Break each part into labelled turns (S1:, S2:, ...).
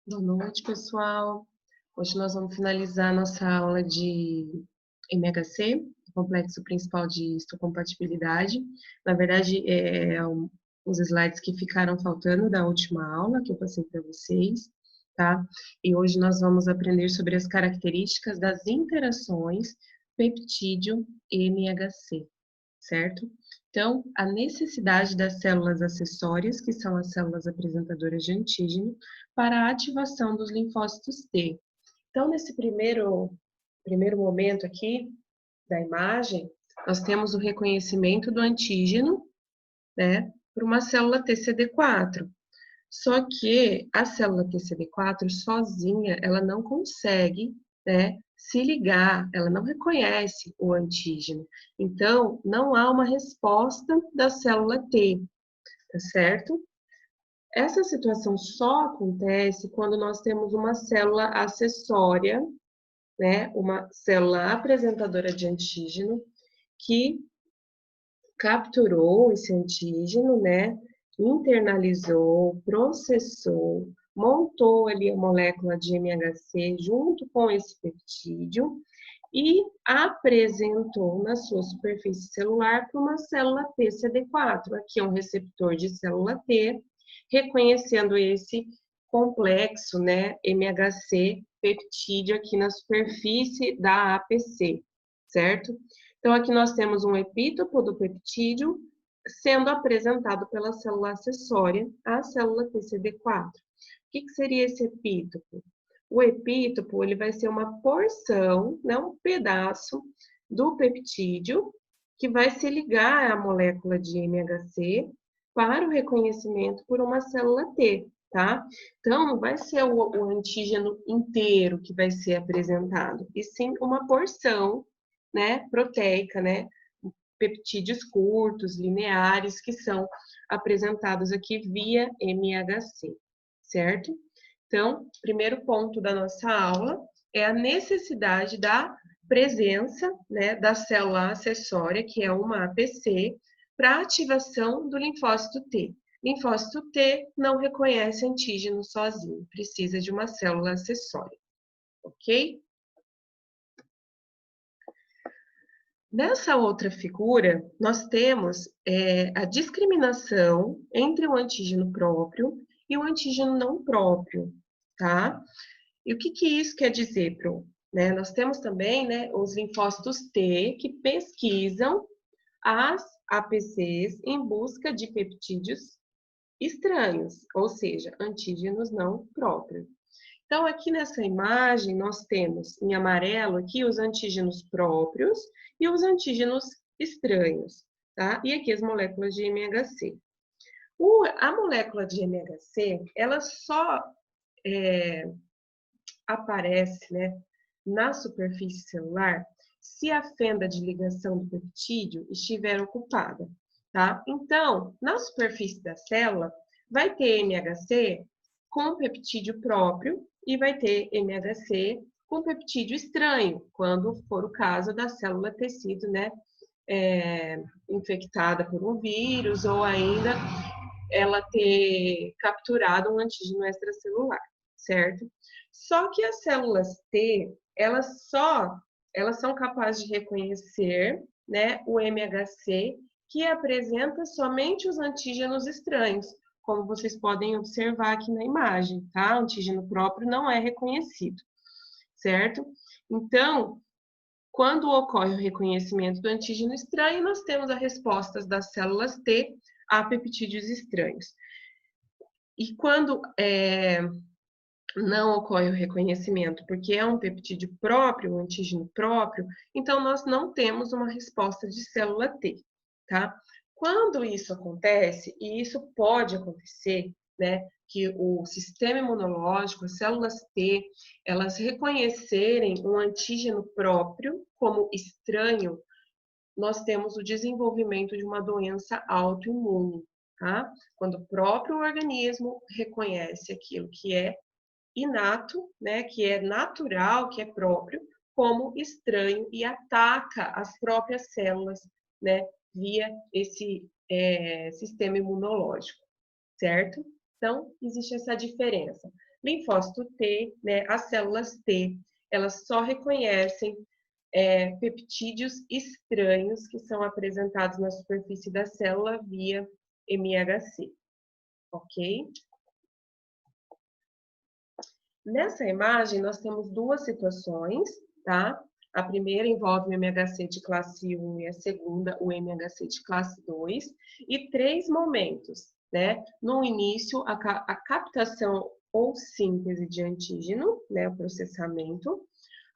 S1: Boa noite, pessoal. Hoje nós vamos finalizar a nossa aula de MHC, Complexo Principal de Histocompatibilidade. Na verdade, os slides que ficaram faltando da última aula que eu passei para vocês, tá? E hoje nós vamos aprender sobre as características das interações peptídeo e MHC, certo? Então, a necessidade das células acessórias, que são as células apresentadoras de antígeno, para a ativação dos linfócitos T. Então, nesse primeiro momento aqui da imagem, nós temos o reconhecimento do antígeno, né, por uma célula TCD4. Só que a célula TCD4 sozinha, ela não consegue, né, se ligar, ela não reconhece o antígeno. Então, não há uma resposta da célula T, tá certo? Essa situação só acontece quando nós temos uma célula acessória, né, uma célula apresentadora de antígeno, que capturou esse antígeno, né, internalizou, processou, montou ali a molécula de MHC junto com esse peptídeo e apresentou na sua superfície celular para uma célula TCD4. Aqui é um receptor de célula T, reconhecendo esse complexo, né, MHC peptídeo aqui na superfície da APC, certo? Então, aqui nós temos um epítopo do peptídeo sendo apresentado pela célula acessória, a célula TCD4. O que seria esse epítopo? O epítopo ele vai ser uma porção, né, um pedaço do peptídeo que vai se ligar à molécula de MHC para o reconhecimento por uma célula T, tá? Então, não vai ser o antígeno inteiro que vai ser apresentado, e sim uma porção, né, proteica, né, peptídeos curtos, lineares, que são apresentados aqui via MHC, certo? Então, primeiro ponto da nossa aula é a necessidade da presença, né, da célula acessória, que é uma APC, para ativação do linfócito T. Linfócito T não reconhece antígeno sozinho, precisa de uma célula acessória, ok? Nessa outra figura, nós temos a discriminação entre o antígeno próprio e o antígeno não próprio, tá? E o que isso quer dizer, Pro? Né, nós temos também, né, os linfócitos T que pesquisam as APCs em busca de peptídeos estranhos, ou seja, antígenos não próprios. Então, aqui nessa imagem, nós temos em amarelo aqui os antígenos próprios e os antígenos estranhos, tá? E aqui as moléculas de MHC. A molécula de MHC, ela só aparece, né, na superfície celular se a fenda de ligação do peptídeo estiver ocupada, tá? Então, na superfície da célula, vai ter MHC com peptídeo próprio e vai ter MHC com peptídeo estranho, quando for o caso da célula ter sido, né, infectada por um vírus ou ainda ela ter capturado um antígeno extracelular, certo? Só que as células T, elas são capazes de reconhecer, né, o MHC, que apresenta somente os antígenos estranhos, como vocês podem observar aqui na imagem, tá? O antígeno próprio não é reconhecido, certo? Então, quando ocorre o reconhecimento do antígeno estranho, nós temos as respostas das células T a peptídeos estranhos. E quando não ocorre o reconhecimento, porque é um peptídeo próprio, um antígeno próprio, então nós não temos uma resposta de célula T, tá? Quando isso acontece, e isso pode acontecer, né, que o sistema imunológico, as células T, elas reconhecerem um antígeno próprio como estranho, nós temos o desenvolvimento de uma doença autoimune, tá? Quando o próprio organismo reconhece aquilo que é inato, né, que é natural, que é próprio, como estranho e ataca as próprias células, né, via esse sistema imunológico, certo? Então, existe essa diferença. Linfócito T, né, as células T, elas só reconhecem peptídeos estranhos que são apresentados na superfície da célula via MHC, ok? Nessa imagem, nós temos duas situações, tá? A primeira envolve o MHC de classe 1 e a segunda, o MHC de classe 2, e 3 momentos, né? No início, a captação ou síntese de antígeno, né? O processamento,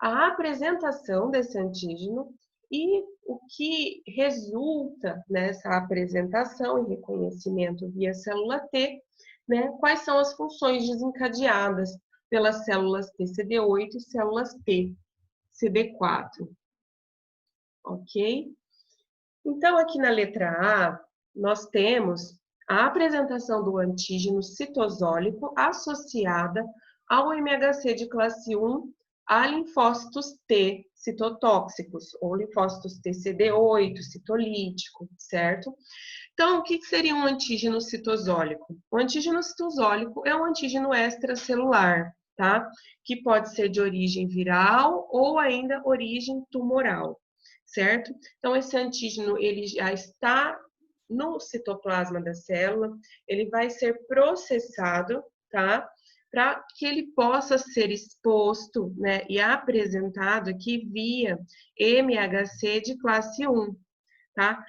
S1: a apresentação desse antígeno e o que resulta nessa apresentação e reconhecimento via célula T, né? Quais são as funções desencadeadas pelas células TCD8 e células T, CD4, ok? Então, aqui na letra A, nós temos a apresentação do antígeno citosólico associada ao MHC de classe 1 a linfócitos T citotóxicos, ou linfócitos TCD8, citolítico, certo? Então, o que seria um antígeno citosólico? O antígeno citosólico é um antígeno extracelular, tá? Que pode ser de origem viral ou ainda origem tumoral, certo? Então, esse antígeno, ele já está no citoplasma da célula, ele vai ser processado, tá? Para que ele possa ser exposto, né, e apresentado aqui via MHC de classe 1, tá?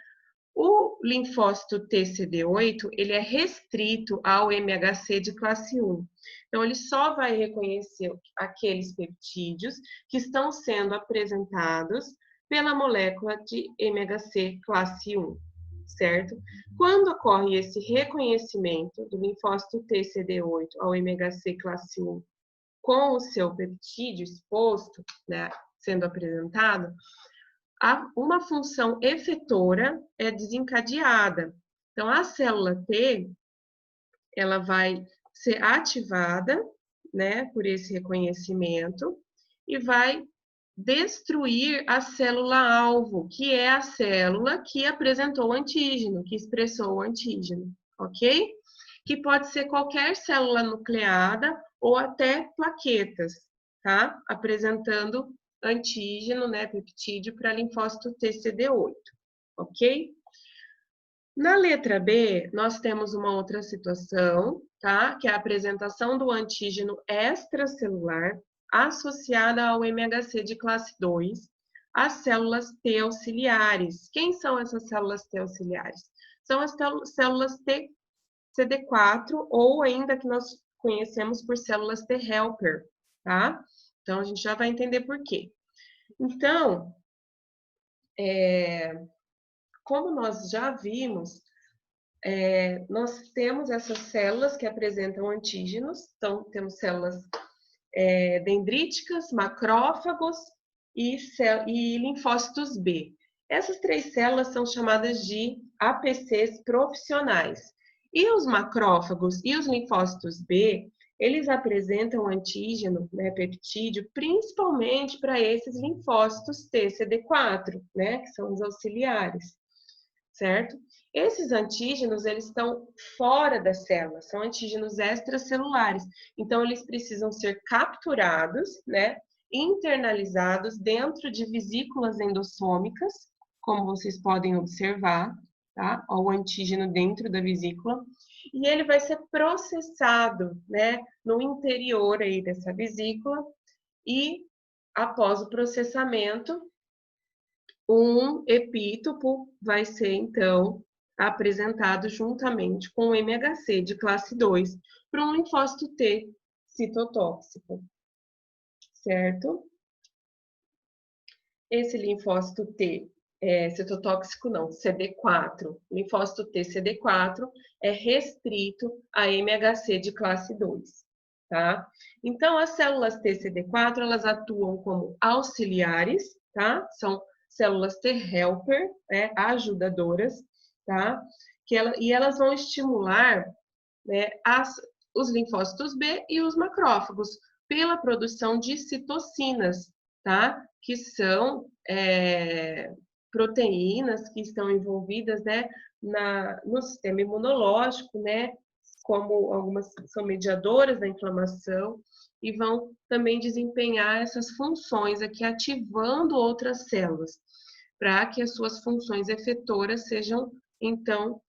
S1: O linfócito TCD8, ele é restrito ao MHC de classe 1. Então, ele só vai reconhecer aqueles peptídeos que estão sendo apresentados pela molécula de MHC classe 1, certo? Quando ocorre esse reconhecimento do linfócito TCD8 ao MHC classe 1 com o seu peptídeo exposto, né, sendo apresentado, uma função efetora é desencadeada. Então, a célula T, ela vai ser ativada, né, por esse reconhecimento e vai destruir a célula-alvo, que é a célula que apresentou o antígeno, que expressou o antígeno, ok? Que pode ser qualquer célula nucleada ou até plaquetas, tá? Apresentando antígeno, né, peptídeo para linfócito TCD8, ok? Na letra B, nós temos uma outra situação, tá? Que é a apresentação do antígeno extracelular associada ao MHC de classe 2, as células T auxiliares. Quem são essas células T auxiliares? São as células T CD4, ou ainda que nós conhecemos por células T helper, tá? Então, a gente já vai entender por quê. Então, como nós já vimos, nós temos essas células que apresentam antígenos, então temos células dendríticas, macrófagos e linfócitos B. Essas 3 células são chamadas de APCs profissionais. E os macrófagos e os linfócitos B, eles apresentam antígeno, né, peptídeo, principalmente para esses linfócitos TCD4, né, que são os auxiliares, certo? Esses antígenos, eles estão fora da célula, são antígenos extracelulares. Então, eles precisam ser capturados, né, internalizados dentro de vesículas endossômicas, como vocês podem observar, tá? O antígeno dentro da vesícula. E ele vai ser processado, né, no interior aí dessa vesícula e, após o processamento, um epítopo vai ser, então, apresentado juntamente com o MHC de classe 2 para um linfócito T citotóxico, certo? Esse linfócito T citotóxico não, CD4, linfócito T CD4 é restrito a MHC de classe 2, tá? Então, as células T CD4, elas atuam como auxiliares, tá? São células T helper, né, ajudadoras, tá? E elas vão estimular, né, os linfócitos B e os macrófagos pela produção de citocinas, tá? Que são proteínas que estão envolvidas, né, no sistema imunológico, né, como algumas são mediadoras da inflamação, e vão também desempenhar essas funções aqui, ativando outras células, para que as suas funções efetoras sejam, então,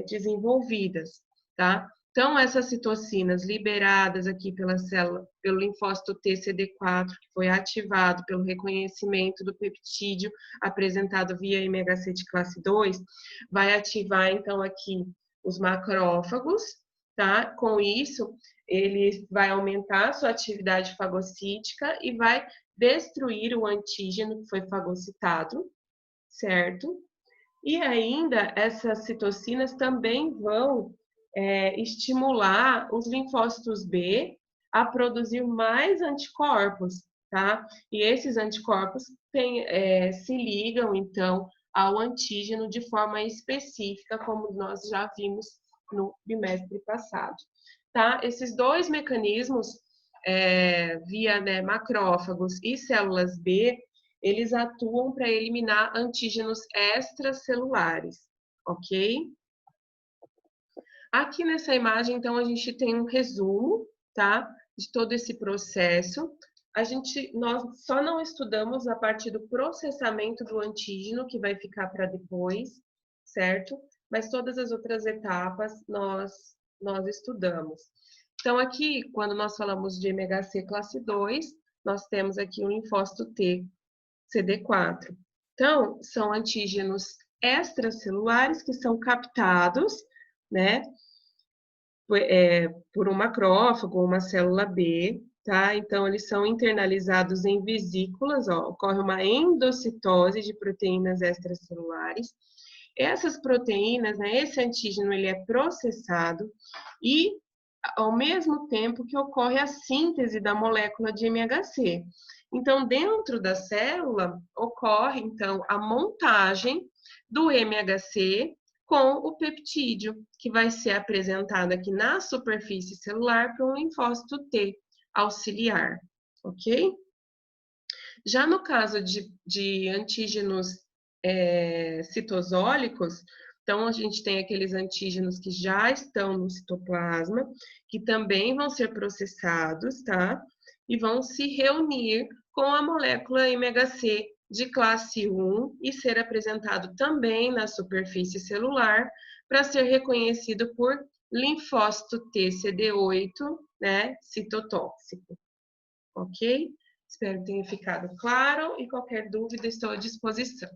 S1: desenvolvidas, tá? Então, essas citocinas liberadas aqui pela célula, pelo linfócito TCD4, que foi ativado pelo reconhecimento do peptídeo apresentado via MHC de classe 2, vai ativar, então, aqui os macrófagos, tá? Com isso, ele vai aumentar a sua atividade fagocítica e vai destruir o antígeno que foi fagocitado, certo? E ainda, essas citocinas também vão estimular os linfócitos B a produzir mais anticorpos, tá? E esses anticorpos se ligam, então, ao antígeno de forma específica, como nós já vimos no bimestre passado, tá? Esses dois mecanismos, via, né, macrófagos e células B, eles atuam para eliminar antígenos extracelulares, ok? Aqui nessa imagem, então, a gente tem um resumo, tá? De todo esse processo. Nós só não estudamos a parte do processamento do antígeno, que vai ficar para depois, certo? Mas todas as outras etapas nós estudamos. Então, aqui, quando nós falamos de MHC classe 2, nós temos aqui o linfócito T, CD4. Então, são antígenos extracelulares que são captados, né, por um macrófago ou uma célula B, tá? Então, eles são internalizados em vesículas, ó, ocorre uma endocitose de proteínas extracelulares. Essas proteínas, né, esse antígeno, ele é processado e, ao mesmo tempo que ocorre a síntese da molécula de MHC. Então, dentro da célula, ocorre, então, a montagem do MHC com o peptídeo, que vai ser apresentado aqui na superfície celular para um linfócito T auxiliar, ok? Já no caso de antígenos citosólicos, então a gente tem aqueles antígenos que já estão no citoplasma, que também vão ser processados, tá? E vão se reunir com a molécula MHC de classe 1 e ser apresentado também na superfície celular para ser reconhecido por linfócito TCD8, né, citotóxico. Ok? Espero que tenha ficado claro e qualquer dúvida estou à disposição.